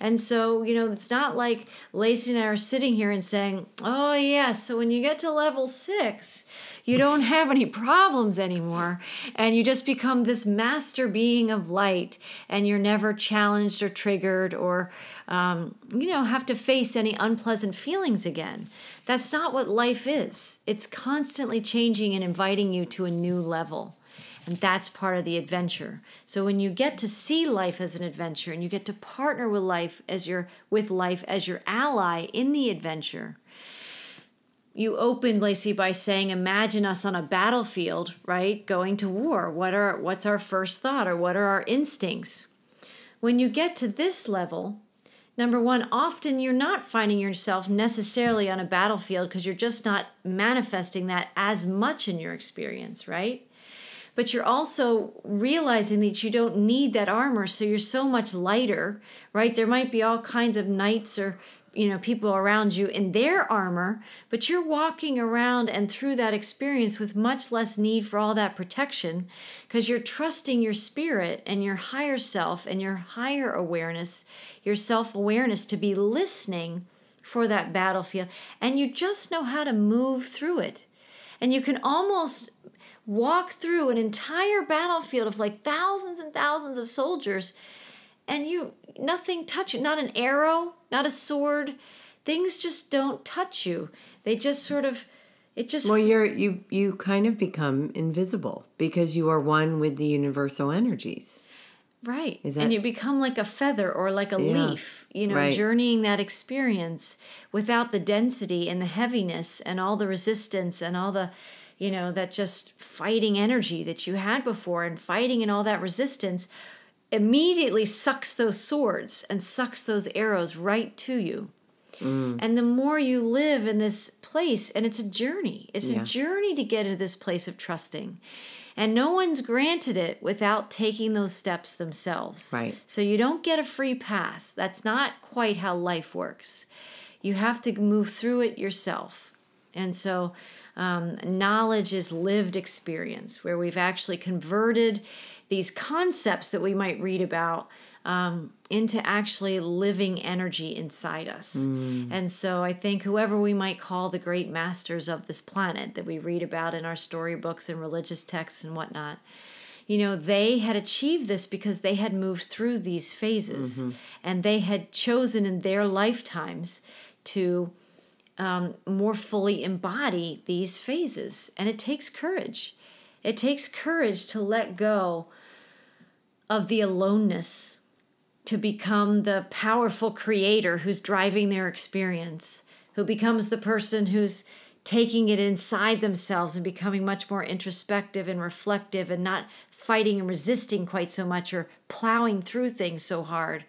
[SPEAKER 1] And so, it's not like Lacy and I are sitting here and saying, oh yes, so when you get to level 6, you don't have any problems anymore, and you just become this master being of light, and you're never challenged or triggered or, have to face any unpleasant feelings again. That's not what life is. It's constantly changing and inviting you to a new level. And that's part of the adventure. So when you get to see life as an adventure and you get to partner with life as your ally in the adventure, you opened, Lacy, by saying, imagine us on a battlefield, right? Going to war. What's our first thought, or what are our instincts? When you get to this level, number one, often you're not finding yourself necessarily on a battlefield because you're just not manifesting that as much in your experience, right? But you're also realizing that you don't need that armor, so you're so much lighter, right? There might be all kinds of knights or people around you in their armor, but you're walking around and through that experience with much less need for all that protection because you're trusting your spirit and your higher self and your higher awareness, your self-awareness to be listening for that battlefield. And you just know how to move through it. And you can almost walk through an entire battlefield of like thousands and thousands of soldiers, and nothing touch you, not an arrow, not a sword. Things just don't touch you. They just Well, you kind of become invisible because you are one with the universal energies. Right. And you become like a feather or like a leaf,
[SPEAKER 2] right.
[SPEAKER 1] Journeying that experience without the density and the heaviness and all the resistance and all the, that just fighting energy that you had before, and fighting and all that resistance immediately sucks those swords and sucks those arrows right to you. And the more you live in this place, and it's a journey. It's a journey to get into this place of trusting. And no one's granted it without taking those steps themselves.
[SPEAKER 2] Right.
[SPEAKER 1] So you don't get a free pass. That's not quite how life works. You have to move through it yourself. And so knowledge is lived experience, where we've actually converted these concepts that we might read about into actually living energy inside us. And so I think whoever we might call the great masters of this planet that we read about in our storybooks and religious texts and whatnot, they had achieved this because they had moved through these phases, and they had chosen in their lifetimes to more fully embody these phases. And it takes courage. It takes courage to let go of the aloneness, to become the powerful creator who's driving their experience, who becomes the person who's taking it inside themselves and becoming much more introspective and reflective and not fighting and resisting quite so much or plowing through things so hard,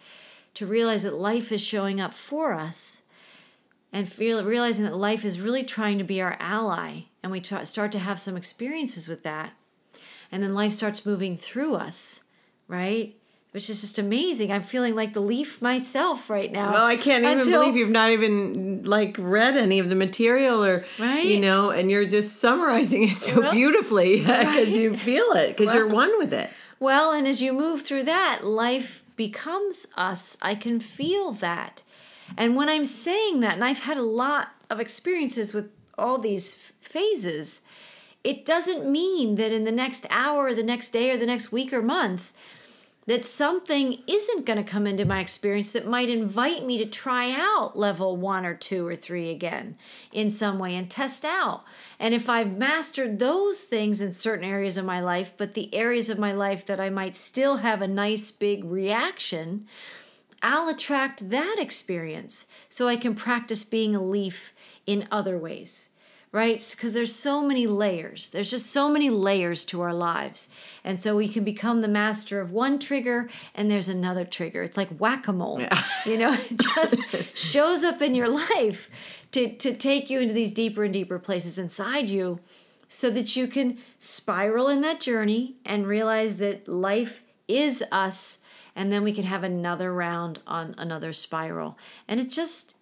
[SPEAKER 1] to realize that life is showing up for us and realizing that life is really trying to be our ally. And we start to have some experiences with that. And then life starts moving through us, right? Which is just amazing. I'm feeling like the leaf myself right now.
[SPEAKER 2] Well, I can't even believe you've not even read any of the material or,
[SPEAKER 1] right?
[SPEAKER 2] And you're just summarizing it so beautifully because you feel it, because you're one with it.
[SPEAKER 1] Well, and as you move through that, life becomes us. I can feel that. And when I'm saying that, and I've had a lot of experiences with all these phases, it doesn't mean that in the next hour or the next day or the next week or month that something isn't going to come into my experience that might invite me to try out level 1 or 2 or 3 again in some way and test out. And if I've mastered those things in certain areas of my life, but the areas of my life that I might still have a nice big reaction, I'll attract that experience so I can practice being a leaf in other ways. Right? Because there's so many layers. There's just so many layers to our lives. And so we can become the master of one trigger and there's another trigger. It's like whack-a-mole. Yeah. It just shows up in your life to take you into these deeper and deeper places inside you so that you can spiral in that journey and realize that life is us, and then we can have another round on another spiral. And it just...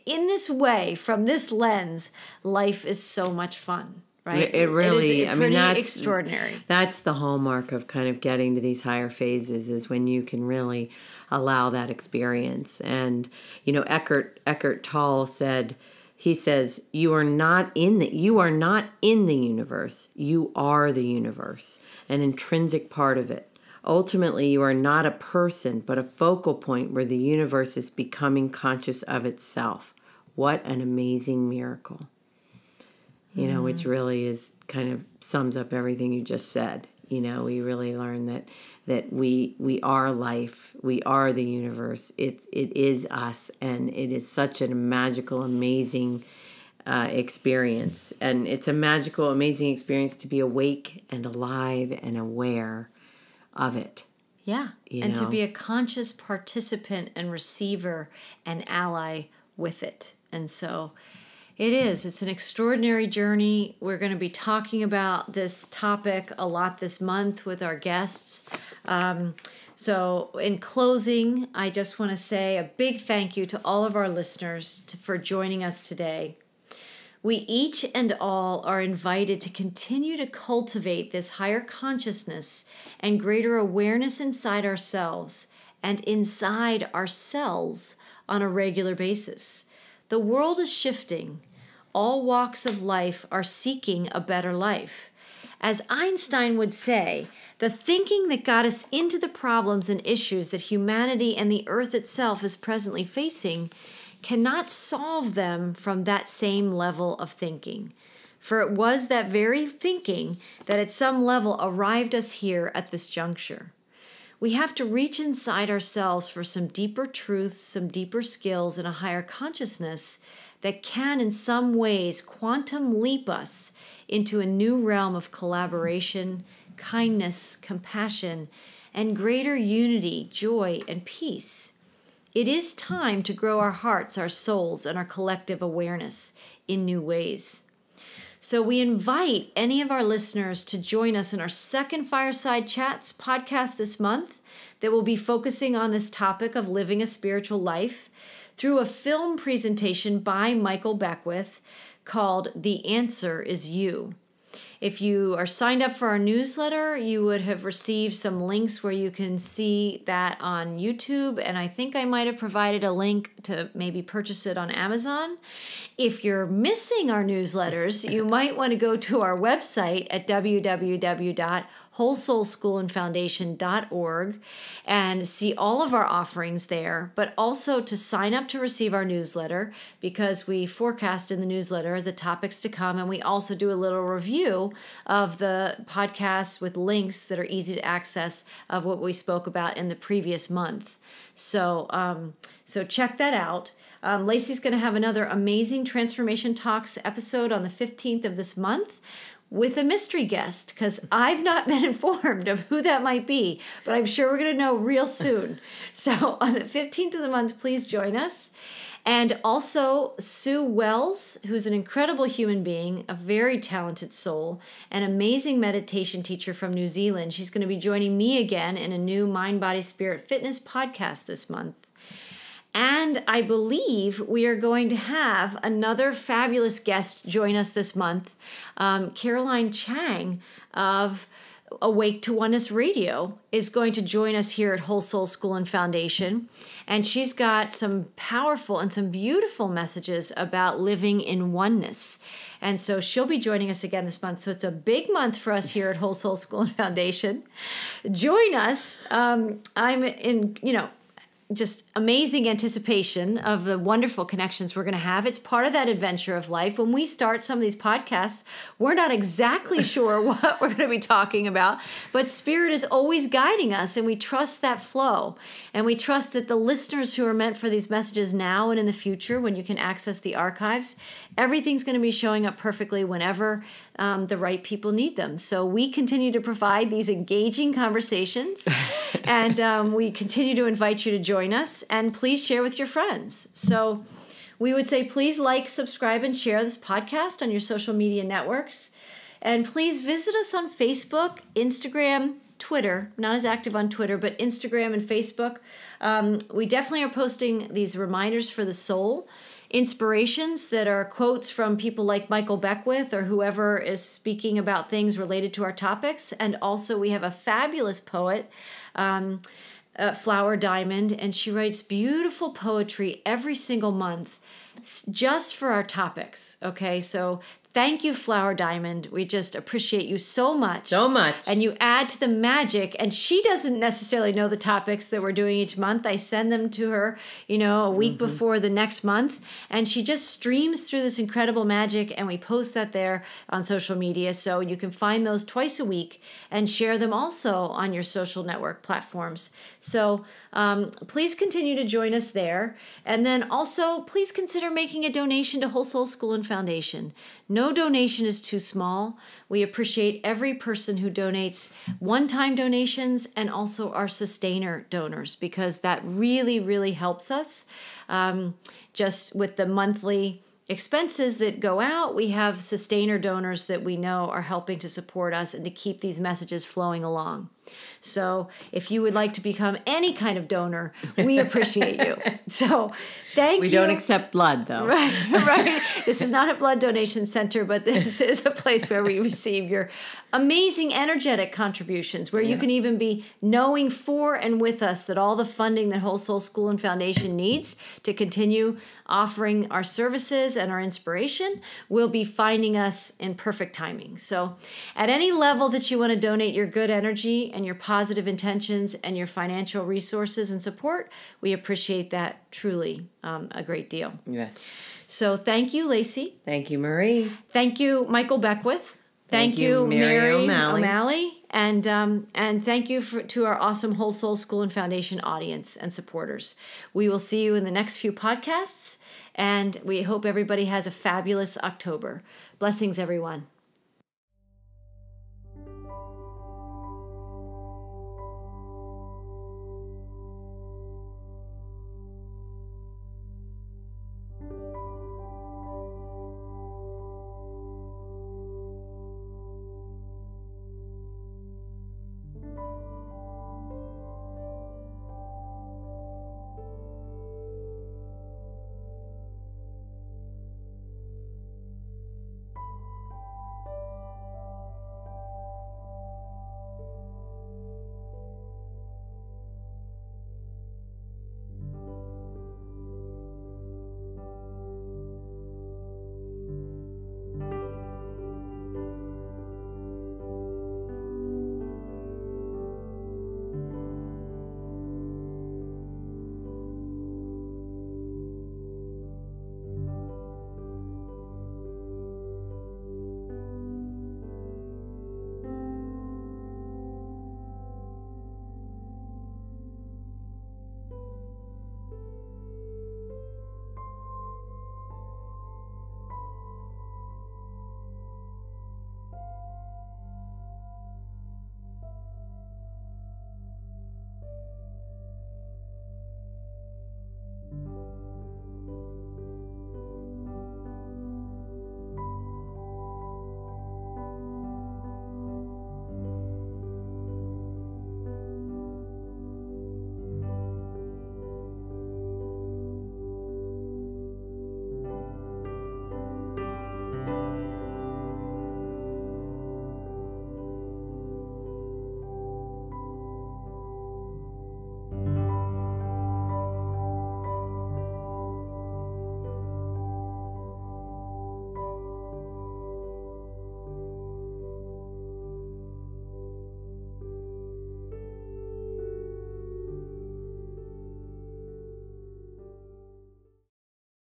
[SPEAKER 1] in this way, from this lens, life is so much fun, right?
[SPEAKER 2] It really,
[SPEAKER 1] that's extraordinary.
[SPEAKER 2] That's the hallmark of kind of getting to these higher phases, is when you can really allow that experience. And, Eckhart Tolle says, you are not in the universe. You are the universe, an intrinsic part of it. Ultimately, you are not a person, but a focal point where the universe is becoming conscious of itself. What an amazing miracle. Which really is kind of sums up everything you just said. We really learn that we are life. We are the universe. It is us, and it is such a magical, amazing experience. And it's a magical, amazing experience to be awake and alive and aware of it.
[SPEAKER 1] Yeah. To be a conscious participant and receiver and ally with it. And so it's an extraordinary journey. We're going to be talking about this topic a lot this month with our guests. So in closing, I just want to say a big thank you to all of our listeners for joining us today. We each and all are invited to continue to cultivate this higher consciousness and greater awareness inside ourselves and inside ourselves on a regular basis. The world is shifting. All walks of life are seeking a better life. As Einstein would say, the thinking that got us into the problems and issues that humanity and the earth itself is presently facing cannot solve them from that same level of thinking. For it was that very thinking that at some level arrived us here at this juncture. We have to reach inside ourselves for some deeper truths, some deeper skills, and a higher consciousness that can in some ways quantum leap us into a new realm of collaboration, kindness, compassion, and greater unity, joy, and peace. It is time to grow our hearts, our souls, and our collective awareness in new ways. So we invite any of our listeners to join us in our second Fireside Chats podcast this month that will be focusing on this topic of living a spiritual life through a film presentation by Michael Beckwith called The Answer Is You. If you are signed up for our newsletter, you would have received some links where you can see that on YouTube, and I think I might have provided a link to maybe purchase it on Amazon. If you're missing our newsletters, you might want to go to our website at www.wholesoulschoolandfoundation.org and see all of our offerings there, but also to sign up to receive our newsletter, because we forecast in the newsletter the topics to come, and we also do a little review of the podcasts with links that are easy to access of what we spoke about in the previous month. So check that out. Lacy's going to have another amazing Transformation Talks episode on the 15th of this month with a mystery guest, because I've not been informed of who that might be, but I'm sure we're going to know real soon. So on the 15th of the month, please join us. And also Sue Wells, who's an incredible human being, a very talented soul, an amazing meditation teacher from New Zealand. She's going to be joining me again in a new Mind, Body, Spirit, Fitness podcast this month. And I believe we are going to have another fabulous guest join us this month, Caroline Chang of Awake to Oneness Radio is going to join us here at Whole Soul School and Foundation. And she's got some powerful and some beautiful messages about living in oneness. And so she'll be joining us again this month. So it's a big month for us here at Whole Soul School and Foundation. Join us. I'm in, just amazing anticipation of the wonderful connections we're going to have. It's part of that adventure of life. When we start some of these podcasts, we're not exactly sure what we're going to be talking about, but Spirit is always guiding us, and we trust that flow. And we trust that the listeners who are meant for these messages now and in the future, when you can access the archives, everything's going to be showing up perfectly whenever the right people need them. So we continue to provide these engaging conversations, and we continue to invite you to join us, and please share with your friends. So we would say please like, subscribe, and share this podcast on your social media networks. And please visit us on Facebook, Instagram, Twitter. Not as active on Twitter, but Instagram and Facebook. We definitely are posting these reminders for the soul, inspirations that are quotes from people like Michael Beckwith or whoever is speaking about things related to our topics. And also we have a fabulous poet, Flower Diamond, and she writes beautiful poetry every single month just for our topics. Okay, so thank you, Flower Diamond. We just appreciate you so much.
[SPEAKER 2] So much.
[SPEAKER 1] And you add to the magic. And she doesn't necessarily know the topics that we're doing each month. I send them to her, a week before the next month. And she just streams through this incredible magic. And we post that there on social media. So you can find those twice a week and share them also on your social network platforms. So please continue to join us there. And then also, please consider making a donation to Whole Soul School and Foundation. No donation is too small. We appreciate every person who donates one-time donations and also our sustainer donors, because that really, really helps us. Just with the monthly expenses that go out, we have sustainer donors that we know are helping to support us and to keep these messages flowing along. So if you would like to become any kind of donor, we appreciate you. So thank you.
[SPEAKER 2] We don't accept blood, though.
[SPEAKER 1] Right. This is not a blood donation center, but this is a place where we receive your amazing energetic contributions, where you can even be knowing for and with us that all the funding that Whole Soul School and Foundation needs to continue offering our services and our inspiration will be finding us in perfect timing. So at any level that you want to donate your good energy and your positive intentions and your financial resources and support, we appreciate that truly a great deal.
[SPEAKER 2] Yes.
[SPEAKER 1] So thank you, Lacy.
[SPEAKER 2] Thank you, Marie.
[SPEAKER 1] Thank you, Michael Beckwith. Thank you, Mary O'Malley. And thank you to our awesome Whole Soul School and Foundation audience and supporters. We will see you in the next few podcasts, and we hope everybody has a fabulous October. Blessings, everyone.